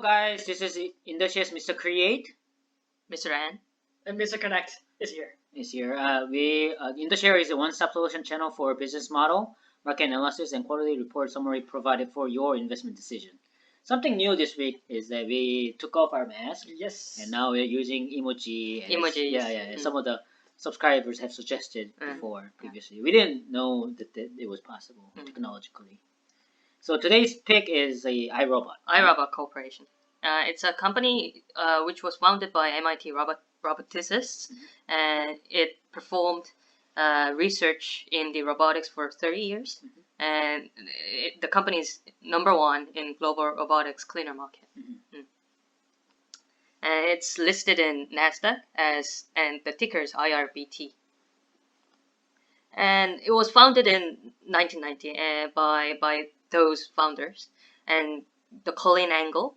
guys, this is Industries Mr. Create. Mr. An. And Mr. Connect is here. Industry is a one-stop solution channel for business model, market analysis, and quarterly report summary provided for your investment decision. Something new this week is that we took off our mask. Yes. And now we're using emoji. Emojis. Yeah. Some of the subscribers have suggested before previously. We didn't know that it was possible technologically. So today's pick is the iRobot. iRobot Corporation. It's a company which was founded by MIT roboticists, and it performed research in the robotics for 30 years. And the company is number one in global robotics cleaner market. And it's listed in NASDAQ and the ticker is IRBT. And it was founded in 1990 by those founders. And the Colin Angle,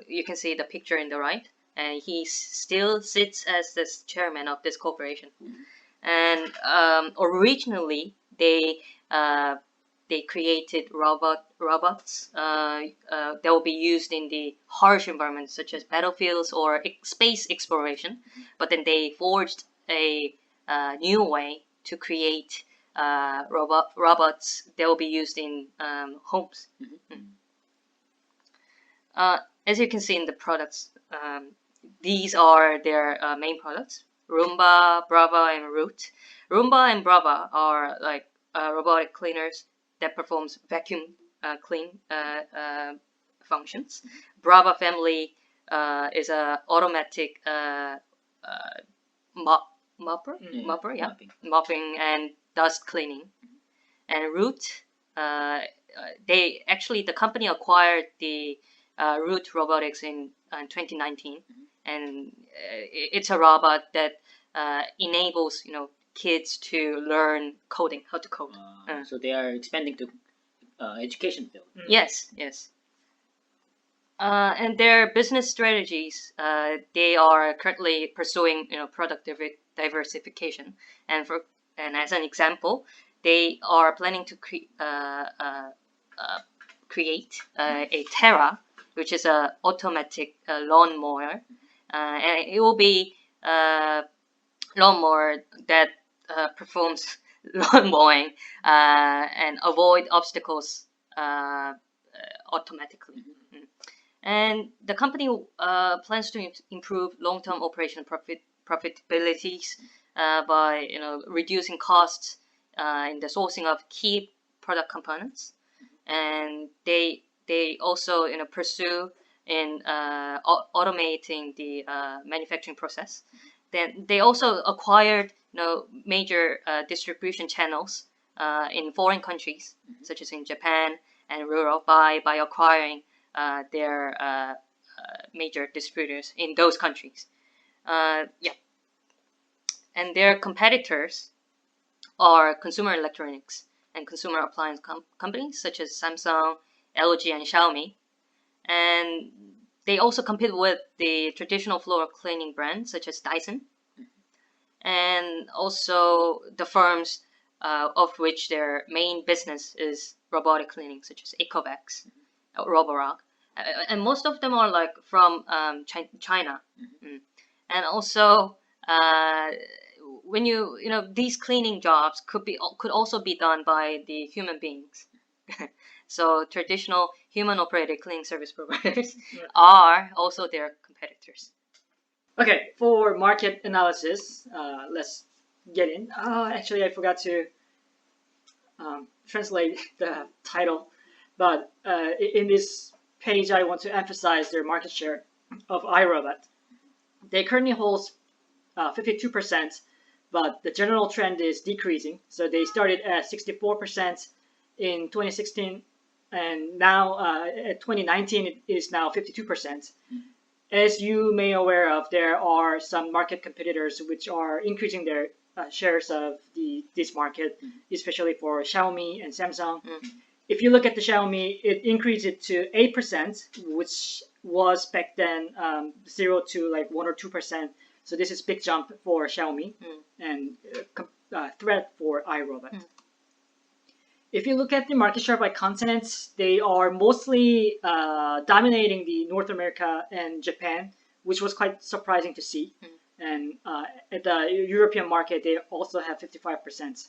you can see the picture in the right, and he still sits as the chairman of this corporation. And originally they created robots that will be used in the harsh environments such as battlefields or space exploration. But then they forged a new way to create robots that will be used in homes. As you can see in the products, these are their main products: Roomba, Brava, and Root. Roomba and Brava are like robotic cleaners that performs vacuum clean functions. Brava family is a automatic mopping and dust cleaning. And Root, the company acquired the Root Robotics in 2019, and it's a robot that enables kids to learn coding, how to code. So they are expanding to education field. Yes. And their business strategies, they are currently pursuing product diversification, and as an example, they are planning to create a Terra, which is an automatic lawnmower, and it will be a lawnmower that performs lawn mowing and avoid obstacles automatically. And the company plans to improve long-term operation profitabilities by reducing costs in the sourcing of key product components, and they also pursue in automating the manufacturing process. Then they also acquired major distribution channels in foreign countries, such as in Japan and Europe, by acquiring their major distributors in those countries. And their competitors are consumer electronics and consumer appliance companies such as Samsung, LG, and Xiaomi. And they also compete with the traditional floor cleaning brands such as Dyson, and also the firms of which their main business is robotic cleaning, such as Ecovacs, Roborock, and most of them are like from China. And also when these cleaning jobs could also be done by the human beings. So traditional human-operated cleaning service providers are also their competitors. Okay, for market analysis, let's get in. Actually, I forgot to translate the title, but in this page, I want to emphasize their market share of iRobot. They currently hold 52%, but the general trend is decreasing. So they started at 64% in 2016, and now at 2019 it is now 52%. As you may aware of, there are some market competitors which are increasing their shares of this market, especially for Xiaomi and Samsung. If you look at the Xiaomi, it increased it to 8%, which was back then 0 to like 1 or 2%. So this is big jump for Xiaomi and threat for iRobot. if you look at the market share by continents, they are mostly dominating the North America and Japan, which was quite surprising to see. And at the European market, they also have 55%.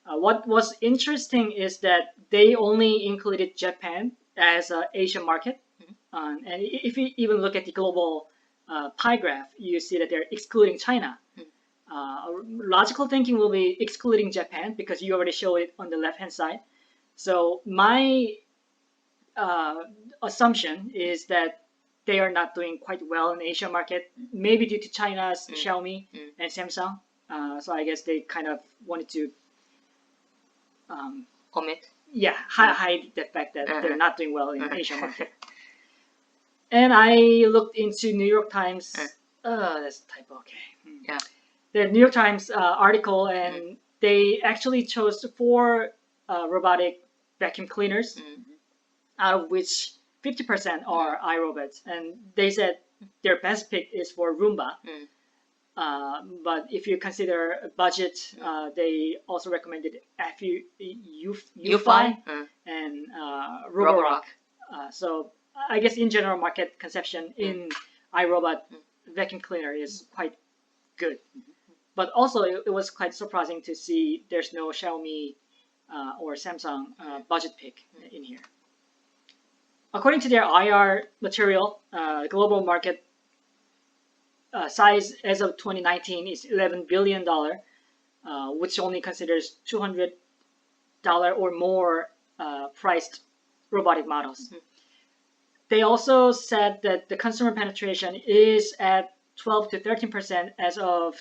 What was interesting is that they only included Japan as an Asian market. And if you even look at the global pie graph, you see that they're excluding China. Logical thinking will be excluding Japan because you already show it on the left-hand side. So my assumption is that they are not doing quite well in the Asian market, maybe due to China's Xiaomi and Samsung. So I guess they kind of wanted to, Omit. hide the fact that they're not doing well in the Asian market. And I looked into New York Times. That's a typo. Okay. Yeah. The New York Times article, and they actually chose 4 robotic vacuum cleaners, out of which 50% are iRobots, and they said their best pick is for Roomba. But if you consider budget, they also recommended UFI and Roborock. So I guess in general, market conception in iRobot vacuum cleaner is quite good. But also, it was quite surprising to see there's no Xiaomi or Samsung budget pick in here. According to their IR material, global market size as of 2019 is $11 billion, which only considers $200 or more priced robotic models. They also said that the consumer penetration is at 12 to 13% as of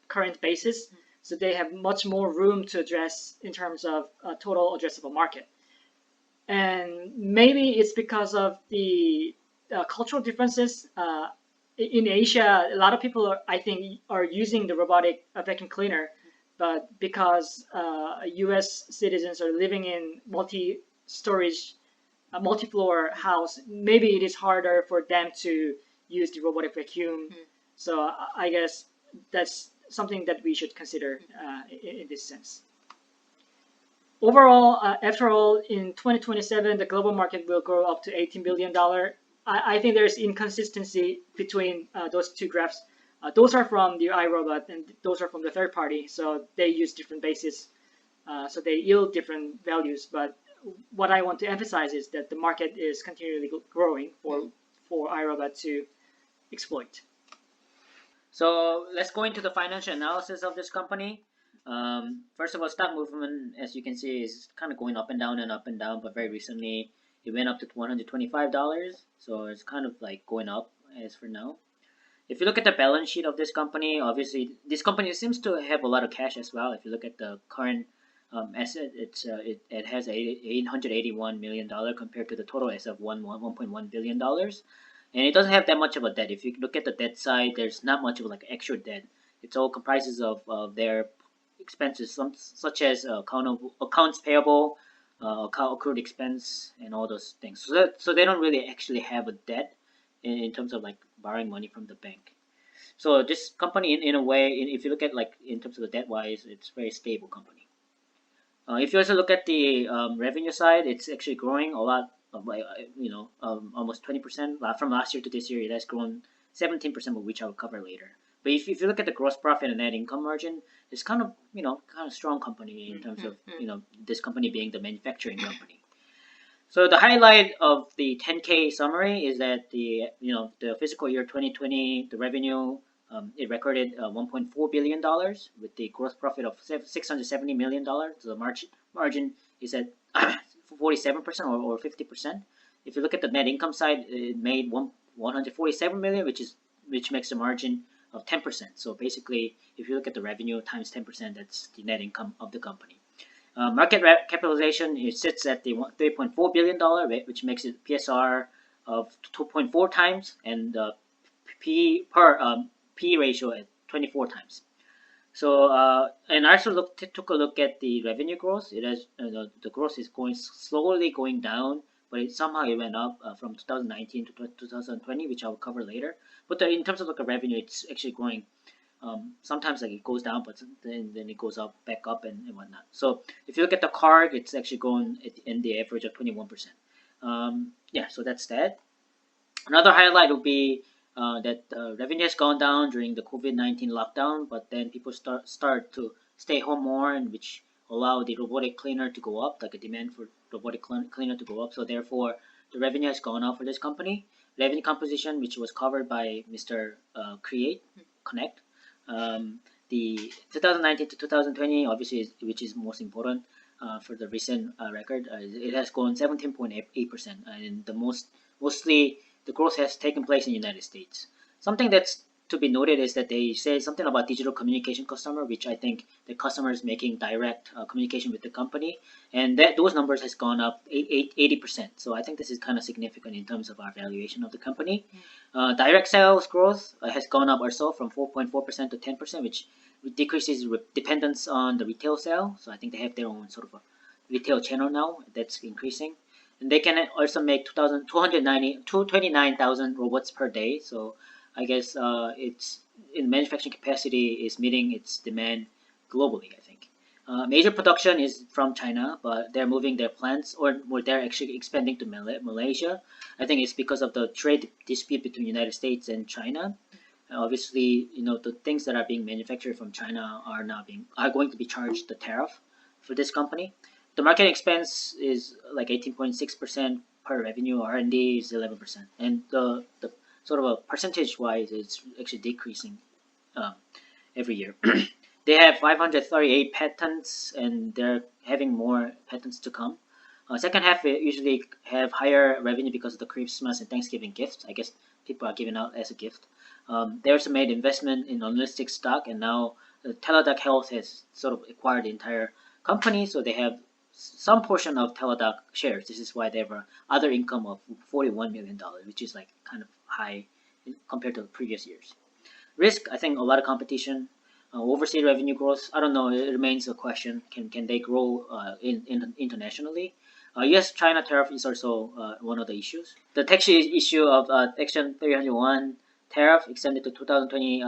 current basis. So they have much more room to address in terms of total addressable market. And maybe it's because of the cultural differences. In Asia, a lot of people, I think, are using the robotic vacuum cleaner, but because U.S. citizens are living in multi-floor house, maybe it is harder for them to use the robotic vacuum. So I guess that's something that we should consider in this sense. Overall, after all, in 2027, the global market will grow up to $18 billion. I think there's inconsistency between those two graphs. Those are from the iRobot, and those are from the third party, so they use different bases, so they yield different values. But what I want to emphasize is that the market is continually growing for iRobot to exploit. So let's go into the financial analysis of this company. First of all, stock movement, as you can see, is kind of going up and down and up and down, but very recently it went up to $125, so it's kind of like going up as for now. If you look at the balance sheet of this company, obviously this company seems to have a lot of cash as well. If you look at the current asset, it has $881 million compared to the total asset of $1.1 billion. And it doesn't have that much of a debt. If you look at the debt side, there's not much of like extra debt. It's all comprises of their expenses, such as accounts payable, accrued expense, and all those things. So they don't really actually have a debt in terms of like borrowing money from the bank. So this company, in a way, if you look at like in terms of the debt wise, it's a very stable company. If you also look at the revenue side, it's actually growing a lot. Almost 20% from last year to this year. It has grown 17%, which I'll cover later. But if you look at the gross profit and net income margin, it's kind of strong company in terms of this company being the manufacturing company. So the highlight of the 10K summary is that the fiscal year 2020, the revenue it recorded $1.4 billion with the gross profit of $670 million. So the margin is at 47% or 50%. If you look at the net income side, it made $147 million, which makes a margin of 10%. So basically, if you look at the revenue times 10%, that's the net income of the company. Market capitalization, it sits at the $3.4 billion, which makes it PSR of 2.4 times, and P ratio at 24 times. So and I also took a look at the revenue growth. It has the growth is slowly going down, but somehow it went up from 2019 to 2020, which I'll cover later. But in terms of like a revenue, it's actually growing Sometimes like it goes down, but then it goes up, back up, and whatnot. So if you look at the card, it's actually going in the average of 21%. Yeah, so that's that. Another highlight would be that revenue has gone down during the COVID-19 lockdown, but then people start to stay home more, and which allow the robotic cleaner to go up, like a demand for robotic cleaner to go up. So therefore, the revenue has gone up for this company. Revenue composition, which was covered by Mr. Create Connect, the 2019 to 2020, obviously, which is most important for the recent record, it has grown 17.8%, and mostly the growth has taken place in the United States. Something that's to be noted is that they say something about digital communication customer, which I think the customer is making direct communication with the company, and that those numbers has gone up 80%. So I think this is kind of significant in terms of our valuation of the company. Direct sales growth has gone up also from 4.4% to 10%, which decreases dependence on the retail sale. So I think they have their own sort of a retail channel now that's increasing, and they can also make 229,000 robots per day. So I guess it's in manufacturing capacity is meeting its demand globally. I think major production is from China, but they're moving their plants, or they're actually expanding to Malaysia. I think it's because of the trade dispute between United States and China. Obviously, the things that are being manufactured from China are going to be charged the tariff for this company. The marketing expense is like 18.6% per revenue. R&D is 11%, and the sort of a percentage wise, it's actually decreasing uh, every year. They have 538 patents, and they're having more patents to come. Second half we usually have higher revenue because of the Christmas and Thanksgiving gifts. I guess people are giving out as a gift. They also made investment in unlisted stock, and now Teladoc Health has sort of acquired the entire company, so they have some portion of Teladoc shares. This is why they have other income of $41 million, which is like kind of high compared to previous years. Risk, I think a lot of competition. Overseas revenue growth, I don't know. It remains a question. Can they grow in internationally? Yes, China tariff is also one of the issues. The tax issue of Section 301 tariff extended to 2020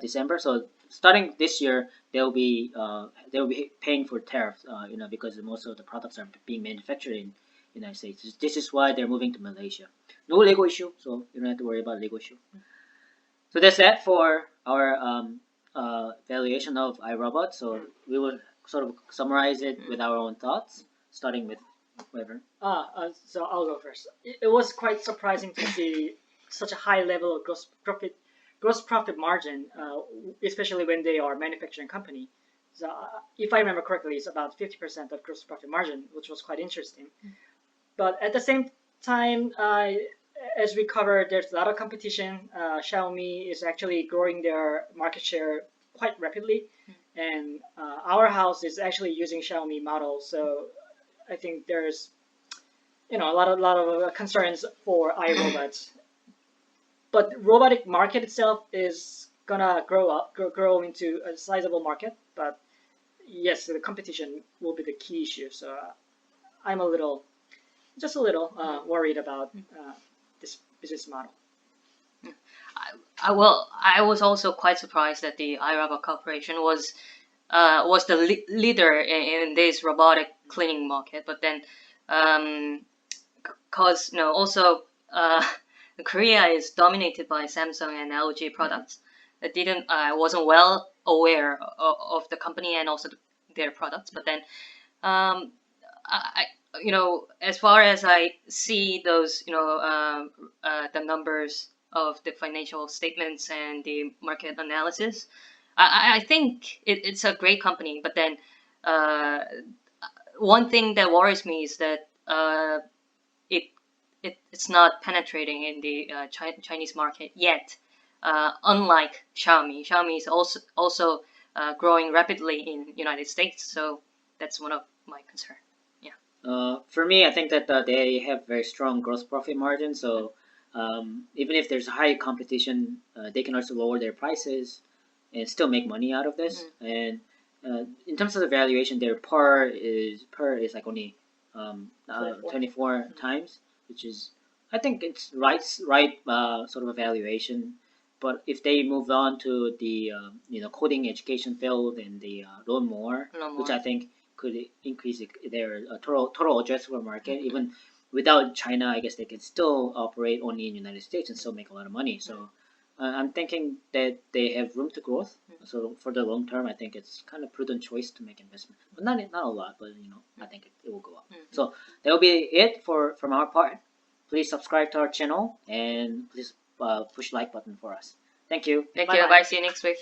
December. So starting this year, they'll be paying for tariffs. Because most of the products are being manufactured in United States. This is why they're moving to Malaysia. No legal issue, so you don't have to worry about legal issue. So that's that for our valuation of iRobot. So we will sort of summarize it with our own thoughts, starting with whoever. So I'll go first. It was quite surprising to see such a high level of gross profit margin, especially when they are a manufacturing company. So if I remember correctly, it's about 50% of gross profit margin, which was quite interesting. But at the same time, as we covered, there's a lot of competition. Xiaomi is actually growing their market share quite rapidly, and our house is actually using Xiaomi models. So I think there's a lot of concerns for iRobots. But robotic market itself is gonna grow into a sizable market. But yes, the competition will be the key issue. So I'm just a little worried about this business model. I was also quite surprised that the iRobot Corporation was the leader in this robotic cleaning market. But then, cause also Korea is dominated by Samsung and LG products. I wasn't well aware of the company and also their products. But then, I as far as I see those, the numbers of the financial statements and the market analysis, I think it's a great company. But then, one thing that worries me is that it's not penetrating in the Chinese market yet. Unlike Xiaomi is also growing rapidly in United States. So that's one of my concern. For me, I think that they have very strong gross profit margin. So even if there's high competition, they can also lower their prices and still make money out of this. And in terms of the valuation, their per is like only 24 times, which is, I think it's right sort of a valuation. but if they move on to the coding education field and they learn more, Learn which more. I think could increase their total addressable market. Even without China, I guess they can still operate only in the United States and still make a lot of money. So I'm thinking that they have room to growth. So for the long term, I think it's kind of prudent choice to make investment, but not a lot, but I think it will go up. So that will be it from our part. Please subscribe to our channel and please push like button for us. Thank you. Thank Bye you. bye. Bye. See you next week.